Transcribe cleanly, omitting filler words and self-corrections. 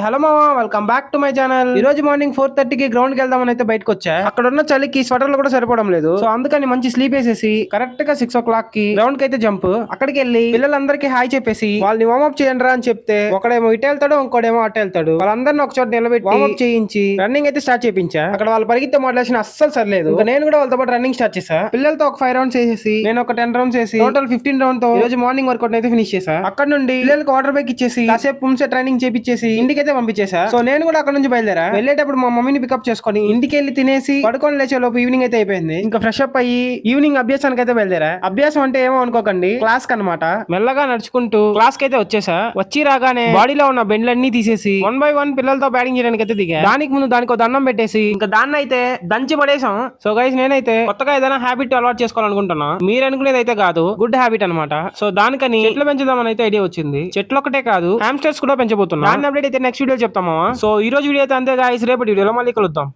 Hello మామా, welcome back to my channel. ఈ రోజు మార్నింగ్ 4:30కి గ్రౌండ్ కి వెళ్దామని అయితే బయటకు వచ్చా. అక్కడ ఉన్న చలికి స్వెటర్లు కూడా సరిపోవడం లేదు. సో అందుకని మంచి స్లీప్ వేసేసి కరెక్ట్ గా 6 o'clock కి గ్రౌండ్ కి అయితే జంప్. అక్కడికి వెళ్ళి పిల్లలందరికీ హాయ్ చెప్పేసి వాళ్ళని వార్మప్ చేయండి రా అని చెప్తే ఒకడేమో ఇటు వెళ్తాడు, ఇంకోడేమో అటు వెళ్తాడు. వాళ్ళందరినీ ఒక చోట నిలబెట్టి వార్మప్ చేయించి రన్నింగ్ అయితే స్టార్ట్ చేయించా. అక్కడ వాళ్ళు పరిగెత్తే మోటివేషన్ అస్సలు సరిలేదు. ఇంకా నేను కూడా వాళ్ళతో పాటు రన్నింగ్ స్టార్ట్ చేసా. పిల్లలతో ఒక 5 rounds వేసేసి నేను ఒక 10 rounds వేసి టోటల్ 15 round తో ఈ రోజు మార్నింగ్ వర్కౌట్ అయితే ఫినిష్ చేసా. అక్కడ నుండి పిల్లలకి వాటర్ బ్రేక్ ఇచ్చేసి కాసేపు పుంసే ట్రైనింగ్ చేపించేసి ఇంటికైతే పంపించేసా. సో నేను కూడా అక్కడ నుంచి బయలుదేరా. వెళ్ళేటప్పుడు మా మమ్మీని పికప్ చేసుకొని ఇంటికి వెళ్ళి తినేసి పడుకొని లేచే లోపు ఈవినింగ్ అయితే అయిపోయింది. ఇంకా ఫ్రెష్ అప్ అయ్యి ఈవినింగ్ అభ్యాసానికి అయితే బయలుదేరా. అభ్యాసం అంటే ఏమో అనుకోకండి, క్లాస్ కనమాట. మెల్లగా నడుచుకుంటూ క్లాస్ కి అయితే వచ్చేసా. వచ్చి రాగానే బాడీలో ఉన్న బెండ్లన్నీ తీసేసి 1 by 1 పిల్లలతో బ్యాటింగ్ చేయడానికి అయితే దిగా. దానికి ముందు దానికి దండం పెట్టేసి ఇంకా దాన్ని అయితే దంచి పడేసాం. సో గైస్, నేనైతే కొత్తగా ఏదైనా హ్యాబిట్ అలవాటు చేసుకోవాలనుకుంటున్నా. మీరు అనుకునేది అయితే కాదు, గుడ్ హ్యాబిట్ అనమాట. సో దానికని చెట్లు పెంచుదామని అయితే ఐడియా వచ్చింది. చెట్లు ఒకటే కాదు, హామ్స్టర్స్ కూడా పెంచబోతున్నా. దాని అప్డేట్ అయితే నెక్స్ట్ వీడియో చెప్తామా. సో ఈ రోజు వీడియో అయితే అంతే గాయ్స్, రేపటి వీడియోలో మళ్ళీ కలుద్దాం.